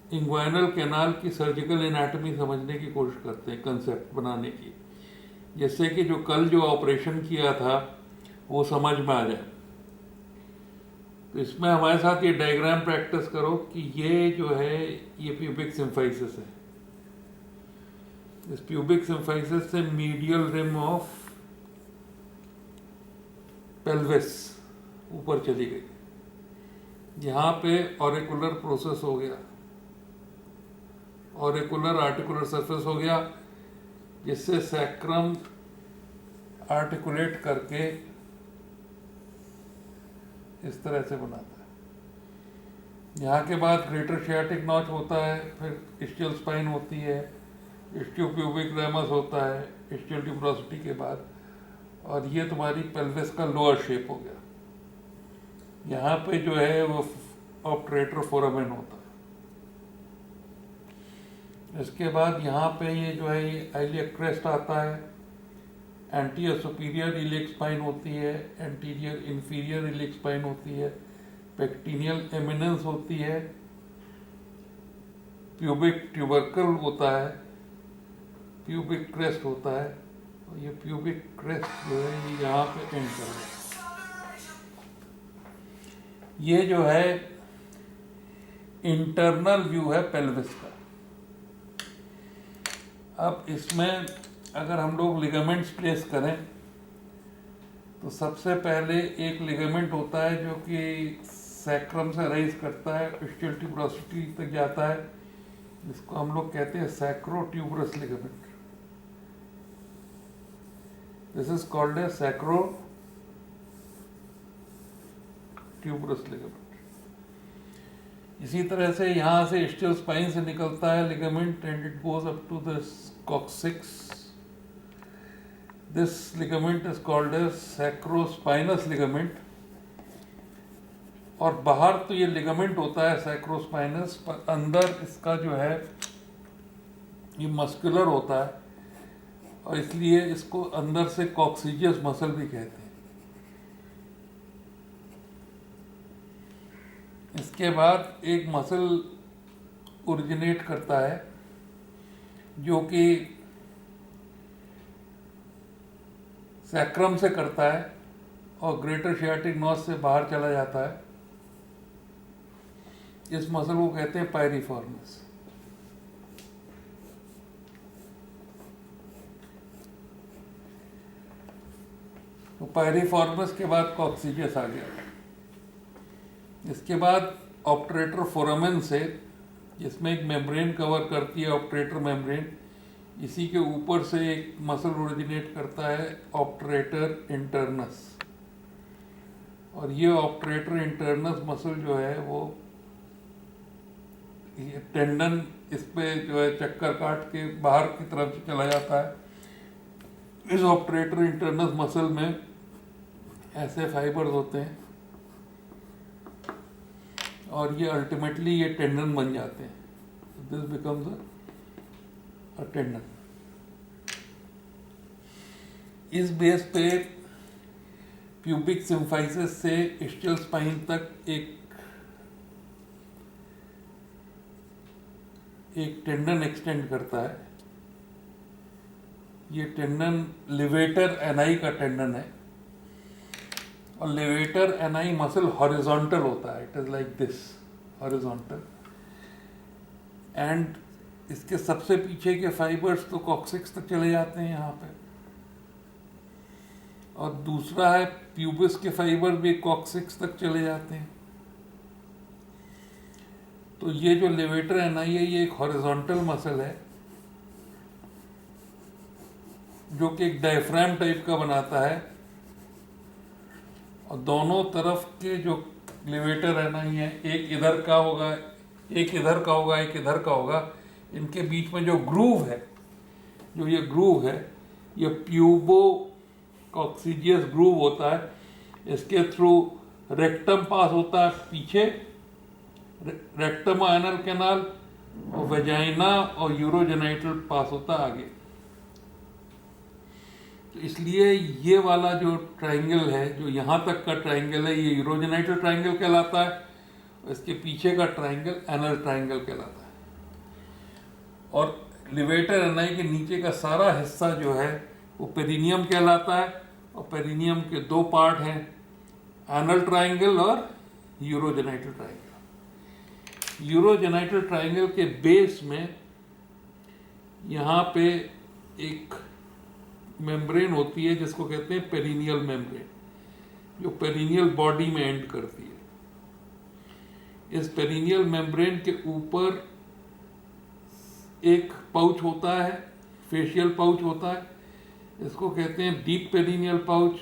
Inguinal canal की surgical anatomy समझने की कोशिश करते हैं, कंसेप्ट बनाने की, जिससे कि जो कल जो ऑपरेशन किया था वो समझ में आ जाए। तो इसमें हमारे साथ ये डायग्राम प्रैक्टिस करो कि ये जो है ये प्यूबिक सिम्फाइसिस है। इस प्यूबिक सिम्फाइसिस से मीडियल रिम ऑफ पेल्विस ऊपर चली गई, यहाँ पे ऑरिकुलर प्रोसेस हो गया, ऑरिकुलर आर्टिकुलर सरफेस हो गया, जिससे सैक्रम आर्टिकुलेट करके इस तरह से बनाता है। यहाँ के बाद ग्रेटर शियाटिक नॉच होता है, फिर इस्टियल स्पाइन होती है, इस्टियोप्यूबिक रेमस होता है इस्टियल ट्यूबरोसिटी के बाद, और ये तुम्हारी पेल्विस का लोअर शेप हो गया। यहाँ पे जो है वो ऑब्टरेटर फोरामेन होता है। इसके बाद यहाँ पे ये जो है ये आइलियक क्रेस्ट आता है, एंटीरियर सुपीरियर इलियक स्पाइन होती है, एंटीरियर इंफीरियर इलियक स्पाइन होती है, पेक्टिनियल एमिनेंस होती है, प्यूबिक ट्यूबरकल होता है, प्यूबिक क्रेस्ट होता है, और ये प्यूबिक क्रेस्ट जो है ये यहाँ पे एंड कर रहा है। ये जो है इंटरनल व्यू है पेल्विस का। अब इसमें अगर हम लोग लिगामेंट्स प्लेस करें तो सबसे पहले एक लिगामेंट होता है जो कि सैक्रम से राइज करता है, इस्टियल ट्यूबरोसिटी तक जाता है, जिसको हम लोग कहते हैं sacrotuberous ligament. This is called a sacrotuberous ligament. इसी तरह से यहाँ से इस्टियल स्पाइन से निकलता है ligament and it goes up to this coccyx. This ligament is called as sacrospinous ligament. और बाहर तो ये लिगामेंट होता है सैक्रोस्पाइनस, पर अंदर इसका जो है ये मस्कुलर होता है, और इसलिए इसको अंदर से कॉक्सीजियस मसल भी कहते हैं। इसके बाद एक मसल ओरिजिनेट करता है जो कि सैक्रम से करता है और ग्रेटर शियाटिक नॉच से बाहर चला जाता है। इस मसल को कहते हैं पायरिफॉर्मिस। तो पायरिफॉर्मिस के बाद कॉक्सीजियस आ गया। इसके बाद ऑब्टरेटर फोरामेन से, जिसमें एक मेम्ब्रेन कवर करती है ऑब्टरेटर मेम्ब्रेन, इसी के ऊपर से एक मसल ओरिजिनेट करता है ऑब्टरेटर इंटरनस, और ये ऑब्टरेटर इंटरनस मसल जो है वो ये टेंडन इस पे जो है चक्कर काट के बाहर की तरफ से चला जाता है। इस ऑब्टरेटर इंटरनस मसल में ऐसे फाइबर्स होते हैं और ये अल्टीमेटली ये टेंडन बन जाते हैं। This becomes a tendon. इस बेस पे प्यूबिक सिम्फाइसिस से इस्टियल स्पाइन तक एक टेंडन एक्सटेंड करता है। ये टेंडन लिवेटर एनाई का टेंडन है, और लेवेटर एनाई मसल हॉरिजॉन्टल होता है, it is like this horizontal, and इसके सबसे पीछे के फाइबर्स तो कॉक्सिक्स तक चले जाते हैं यहाँ पे, और दूसरा है प्यूबिस के फाइबर भी कॉक्सिक्स तक चले जाते हैं। तो ये जो लेवेटर एनाई है ये एक हॉरिजॉन्टल मसल है जो कि एक डायफ्राम टाइप का बनाता है, और दोनों तरफ के जो लेवेटर एनाई है, एक इधर का होगा, एक इधर का होगा, एक इधर का होगा, इनके बीच में जो ग्रूव है, जो ये ग्रूव है, ये प्यूबो कॉक्सीजियस ग्रूव होता है। इसके थ्रू रेक्टम पास होता है पीछे, रेक्टम एनल कैनाल, और वेजाइना और यूरोजेनाइटल पास होता है आगे। तो इसलिए ये वाला जो ट्रायंगल है, जो यहाँ तक का ट्रायंगल है, ये यूरोजेनाइटल ट्रायंगल कहलाता है, और इसके पीछे का ट्रायंगल एनल ट्रायंगल कहलाता है। और लिवेटर एनाई के नीचे का सारा हिस्सा जो है वो पेरिनियम कहलाता है। और पेरिनियम के दो पार्ट हैं, एनल ट्राइंगल और यूरोजेनाइटल ट्राइंगल। यूरोजेनाइटल ट्राइंगल के बेस में यहाँ पे एक मेम्ब्रेन होती है जिसको कहते हैं पेरिनियल मेम्ब्रेन, जो पेरिनियल बॉडी में एंड करती है। इस पेरिनियल मेम्ब्रेन के ऊपर एक पाउच होता है, फेशियल पाउच होता है, इसको कहते हैं डीप पेरिनियल पाउच।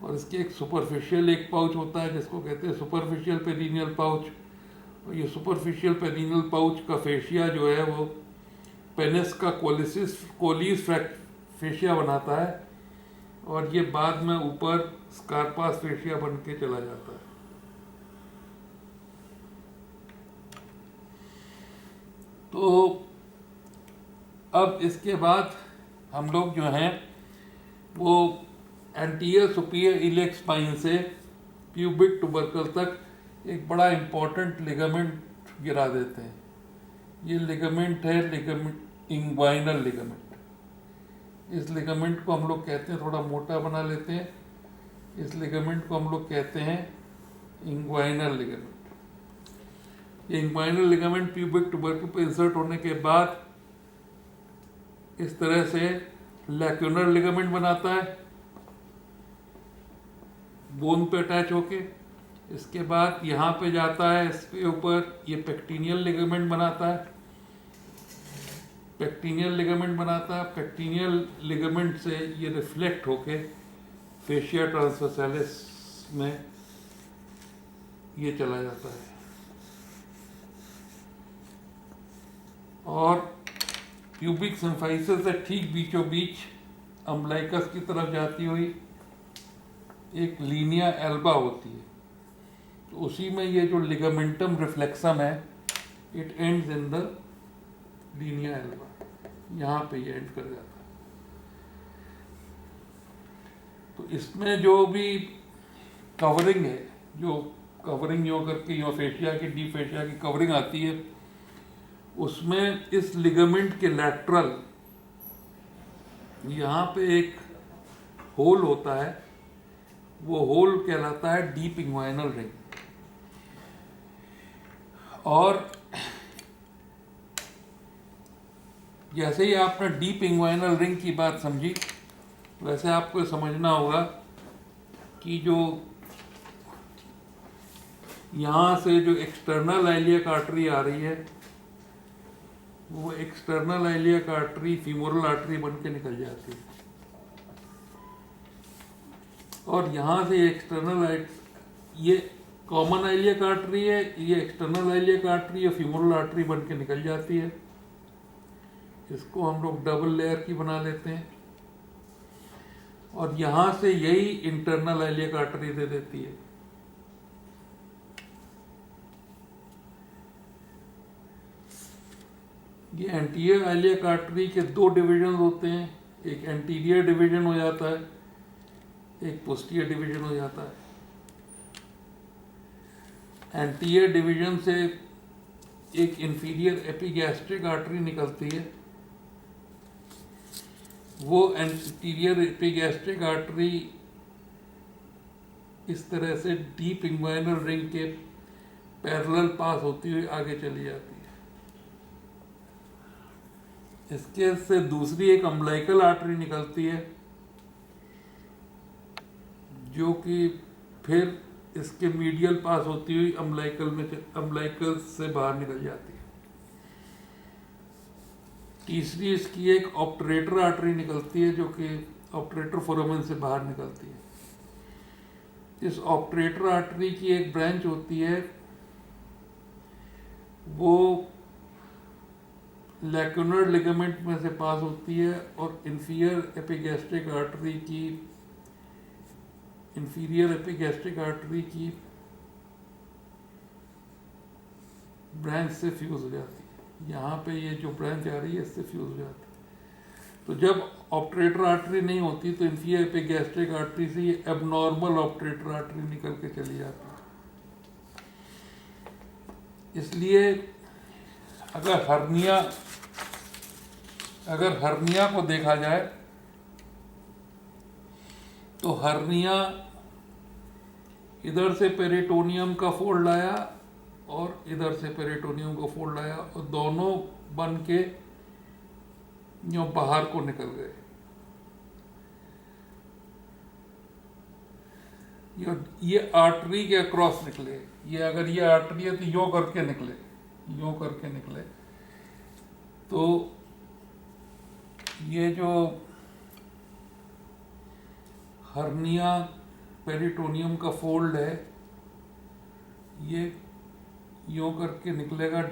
और इसके एक सुपरफिशियल एक पाउच होता है जिसको कहते हैं सुपरफिशियल पेरिनियल पाउच। और ये सुपरफिशियल पेरिनियल पाउच का फेशिया जो है वो पेनिस का कोलिस फेशिया बनाता है, और ये बाद में ऊपर स्कारपास फेशिया बन के चला जाता है। तो अब इसके बाद हम लोग जो हैं वो एंटीरियर सुपीरियर इलियक स्पाइन से प्यूबिक ट्यूबरकल तक एक बड़ा इंपॉर्टेंट लिगामेंट गिरा देते हैं। ये लिगामेंट है लिगामेंट इंग्वाइनल लिगामेंट। इस लिगामेंट को हम लोग कहते हैं, थोड़ा मोटा बना लेते हैं, इस लिगामेंट को हम लोग कहते हैं इंग्वाइनल लिगामेंट। ये इंग्वाइनल लिगामेंट प्यूबिक ट्यूबरकल पर इंसर्ट होने के बाद इस तरह से लैक्यूनर लिगामेंट बनाता है बोन पे अटैच होके। इसके बाद यहाँ पे जाता है, इसके ऊपर ये पेक्टिनियल लिगामेंट बनाता है, पेक्टिनियल लिगामेंट बनाता है। पेक्टिनियल लिगामेंट से ये रिफ्लेक्ट होके फेशिया ट्रांसवर्सैलिस में ये चला जाता है, और प्यूबिक सिम्फाइसिस से ठीक बीचों बीच अम्बलाइकस की तरफ जाती हुई एक लीनिया एल्बा होती है। तो उसी में ये जो लिगामेंटम रिफ्लेक्सम है, it ends in the Linnaea Elba, यहाँ पे ये एंड कर जाता है। तो इसमें जो भी कवरिंग है, जो कवरिंग यो करके यो फेशिया की डीप फेशिया की कवरिंग आती है, उसमें इस लिगामेंट के लैटरल यहाँ पे एक होल होता है, वो होल कहलाता है डीप इंग्वाइनल रिंग। और जैसे ही आपने डीप इंग्वाइनल रिंग की बात समझी, वैसे आपको समझना होगा कि जो यहाँ से जो एक्सटर्नल आइलियक आर्टरी आ रही है, वो external iliac artery femoral artery बन के निकल जाती है। और यहाँ से एक्सटर्नल, ये कॉमन आइलियक आर्टरी है, ये एक्सटर्नल आइलियक आर्टरी या फीमोरल आर्टरी बन के निकल जाती है। इसको हम लोग डबल लेयर की बना लेते हैं, और यहाँ से यही इंटरनल आइलियक आर्टरी दे देती है। ये एंटीरियर आइलियक आर्टरी के दो डिवीजन होते हैं, एक एंटीरियर डिवीजन हो जाता है, एक पोस्टीरियर डिवीजन हो जाता है। एंटीरियर डिवीजन से एक इंफीरियर एपिगैस्ट्रिक आर्टरी निकलती है। वो एंटीरियर एपिगैस्ट्रिक आर्टरी इस तरह से डीप इंग्वाइनल रिंग के पैरेलल पास होती हुई आगे चली जाती है। इसके से दूसरी एक अम्बलाइकल आर्टरी निकलती है, जो कि फिर इसके मीडियल पास होती हुई अम्बलाइकल से बाहर निकल जाती है। तीसरी इसकी एक ऑब्टरेटर आर्टरी निकलती है, जो कि ऑब्टरेटर फोरामेन से बाहर निकलती है। इस ऑब्टरेटर आर्टरी की एक ब्रांच होती है, वो लैक्यूनर लिगामेंट में से पास होती है, और इंफीरियर एपिगैस्ट्रिक आर्टरी की ब्रांच से फ्यूज हो जाती है। यहाँ पे ये जो ब्रांच आ रही है, इससे फ्यूज हो जाती है। तो जब ऑब्टरेटर आर्टरी नहीं होती, तो इंफीरियर एपिगैस्ट्रिक आर्टरी से ये एबनॉर्मल ऑब्टरेटर आर्टरी निकल के चली जाती है। इसलिए अगर हर्निया अगर हर्निया को देखा जाए तो हर्निया इधर से पेरिटोनियम का फोल्ड आया और इधर से पेरिटोनियम का फोल्ड आया और दोनों बन के यूं बाहर को निकल गए। ये आर्टरी के अक्रॉस निकले। ये अगर ये आर्टरी है तो यूं करके निकले, यूं करके निकले। तो ये जो हर्निया पेरिटोनियम का फोल्ड है ये यूं करके निकलेगा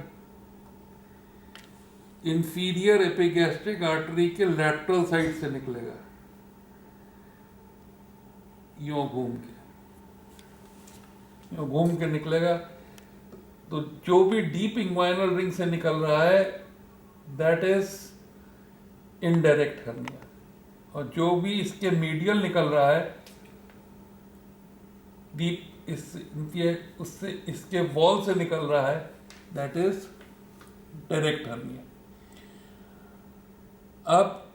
इंफीरियर एपिगैस्ट्रिक आर्टरी के लैटरल साइड से निकलेगा, यूं घूम के निकलेगा। तो जो भी डीप इंग्वाइनल रिंग से निकल रहा है दैट इज इनडायरेक्ट हर्निया, और जो भी इसके मीडियल निकल रहा है डीप उससे इसके वॉल से निकल रहा है दैट इज डायरेक्ट हर्निया। अब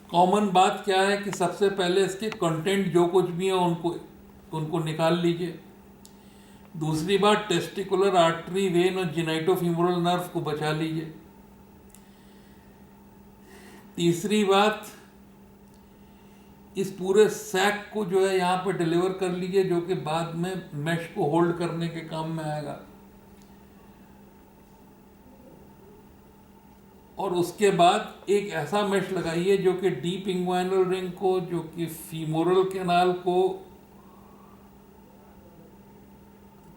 कॉमन बात क्या है कि सबसे पहले इसके कंटेंट जो कुछ भी है उनको निकाल लीजिए। दूसरी बात टेस्टिकुलर आर्टरी, वेन और जिनाइटोफीमोरल नर्व को बचा लीजिए। तीसरी बात इस पूरे सैक को जो है यहाँ पे डिलीवर कर लीजिए जो कि बाद में मैश को होल्ड करने के काम में आएगा। और उसके बाद एक ऐसा मैश लगाइए जो कि डीप इंग्वाइनल रिंग को, जो कि फीमोरल कैनाल को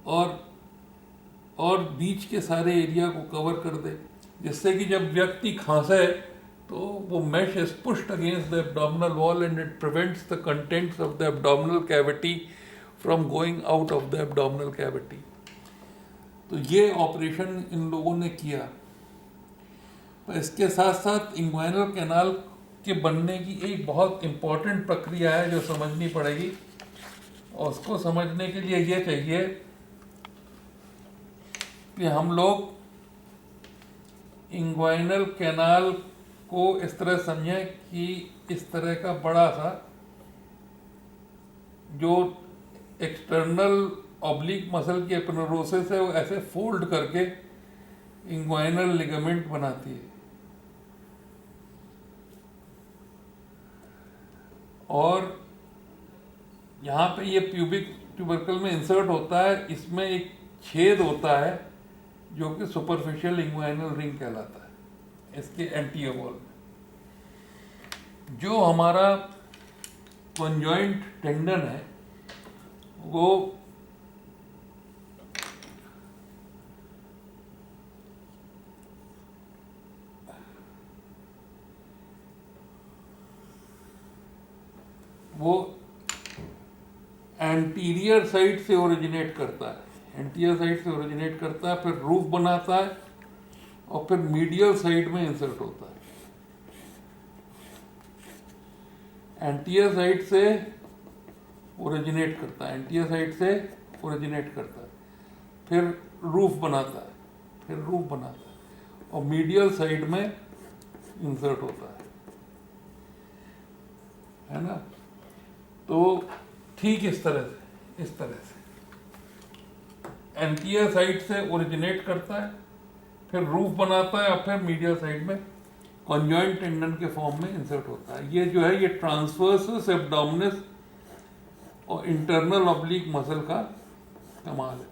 और बीच के सारे एरिया को कवर कर दे, जिससे कि जब व्यक्ति खांसे तो वो mesh is pushed against the abdominal wall and it prevents the contents of the abdominal cavity from going out of the abdominal cavity। तो ये ऑपरेशन इन लोगों ने किया। पर इसके साथ साथ इंग्वाइनल कैनाल के बनने की एक बहुत इम्पॉर्टेंट प्रक्रिया है जो समझनी पड़ेगी, और उसको समझने के लिए ये चाहिए कि हम लोग इंग्वाइनल कैनाल को इस तरह समझें कि इस तरह का बड़ा सा जो एक्सटर्नल ऑब्लिक मसल की एपिनेरोसिस है वो ऐसे फोल्ड करके इंग्वाइनल लिगामेंट बनाती है, और यहाँ पे ये प्यूबिक ट्यूबरकल में इंसर्ट होता है। इसमें एक छेद होता है जो कि सुपरफिशियल इंग्वाइनल रिंग कहलाता है इसके एंटीरियर वॉल में। जो हमारा कॉन्जॉइंट टेंडन है वो एंटीरियर साइड से ओरिजिनेट करता है, फिर रूफ बनाता है और फिर मीडियल साइड में इंसर्ट होता है। एंटीरियर साइड से ओरिजिनेट करता है, फिर रूफ बनाता है और मीडियल साइड में इंसर्ट होता है ना। तो ठीक इस तरह से एंटीरियर साइड से ओरिजिनेट करता है, फिर रूफ बनाता है और फिर मीडियल साइड में कॉन्जॉइंट टेंडन के फॉर्म में इंसर्ट होता है। ये जो है ये ट्रांसवर्सस एब्डोमिनस और इंटरनल ऑब्लिक मसल का कमाल है।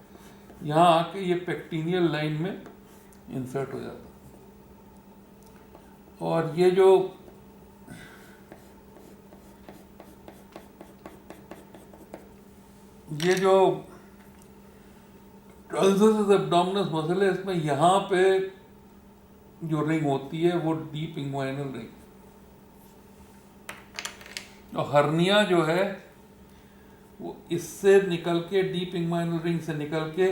यहाँ आके ये पेक्टिनियल लाइन में इंसर्ट हो जाता है। और ये जो ट्रांसवर्सस एब्डोमिनस मसल है, इसमें यहाँ पे जो रिंग होती है वो डीप इंग्वाइनल रिंग, और हर्निया जो है वो इससे निकल के डीप इंग्वाइनल रिंग से निकल के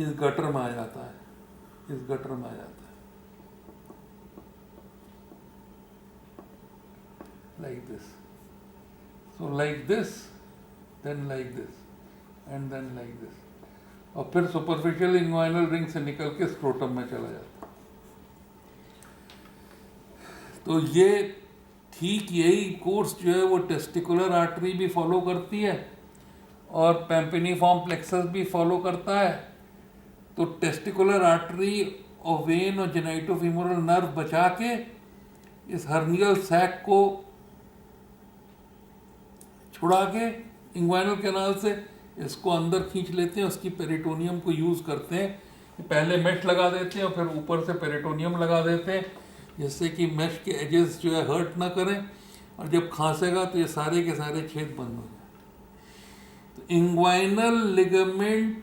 इस गटर में आ जाता है, like this, so like this, then like this and then like this, और फिर सुपरफिशियल इंग्वाइनल रिंग से निकल के स्क्रोटम में चला जाता है। तो ये ठीक यही कोर्स जो है वो टेस्टिकुलर आर्टरी भी फॉलो करती है और पैम्पिनीफॉर्म प्लेक्सस भी फॉलो करता है। तो टेस्टिकुलर आर्टरी और वेन और जेनाइटोफीमोरल नर्व बचा के इस हर्नियल सैक को छुड़ा के इंग्वाइनल कैनाल से इसको अंदर खींच लेते हैं, उसकी पेरिटोनियम को यूज़ करते हैं। पहले मेश लगा देते हैं और फिर ऊपर से पेरिटोनियम लगा देते हैं, जिससे कि मेश के एजेस जो है हर्ट ना करें, और जब खांसेगा तो ये सारे के सारे छेद बंद हो जाए। तो इंग्वाइनल लिगामेंट,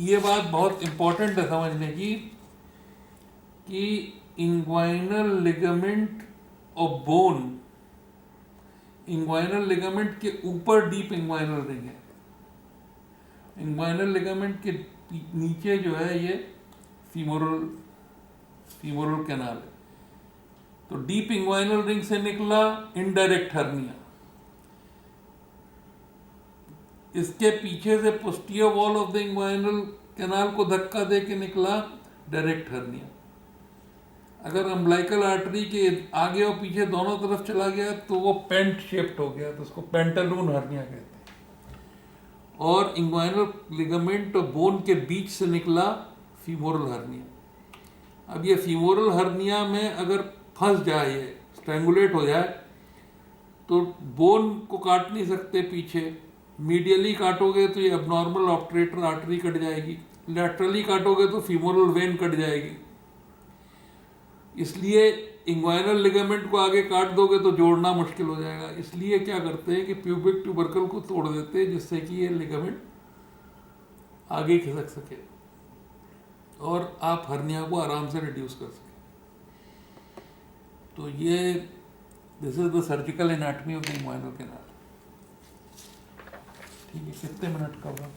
ये बात बहुत इंपॉर्टेंट है समझने की कि इंग्वाइनल लिगामेंट और बोन, इंग्वाइनल लिगामेंट के ऊपर डीप इंग्वाइनल रिंग है, इंग्वाइनल लिगामेंट के नीचे जो है ये फीमोरल कैनाल है। तो डीप इंग्वाइनल रिंग से निकला इनडायरेक्ट हर्निया, इसके पीछे से posterior wall of the inguinal canal को धक्का दे के निकला डायरेक्ट हर्निया। अगर अम्बिलिकल आर्टरी के आगे और पीछे दोनों तरफ चला गया तो वो पेंट शेप्ड हो गया, तो उसको पेंटालून हर्निया कहते हैं। और इंग्वाइनल लिगामेंट और बोन के बीच से निकला फीमोरल हर्निया। अब ये फीमोरल हर्निया में अगर फंस जाए, ये स्ट्रैंगुलेट हो जाए, तो बोन को काट नहीं सकते पीछे, मीडियली काटोगे तो ये एबनॉर्मल ऑब्टरेटर आर्टरी कट जाएगी, लैटरली काटोगे तो फीमोरल वेन कट जाएगी। इसलिए इंग्वाइनल लिगामेंट को आगे काट दोगे तो जोड़ना मुश्किल हो जाएगा। इसलिए क्या करते हैं कि प्यूबिक ट्यूबरकल को तोड़ देते हैं, जिससे कि ये लिगामेंट आगे खिसक सके और आप हर्निया को आराम से रिड्यूस कर सके। तो ये this is the surgical anatomy of the inguinal canal. ठीक है, कितने मिनट का हुआ?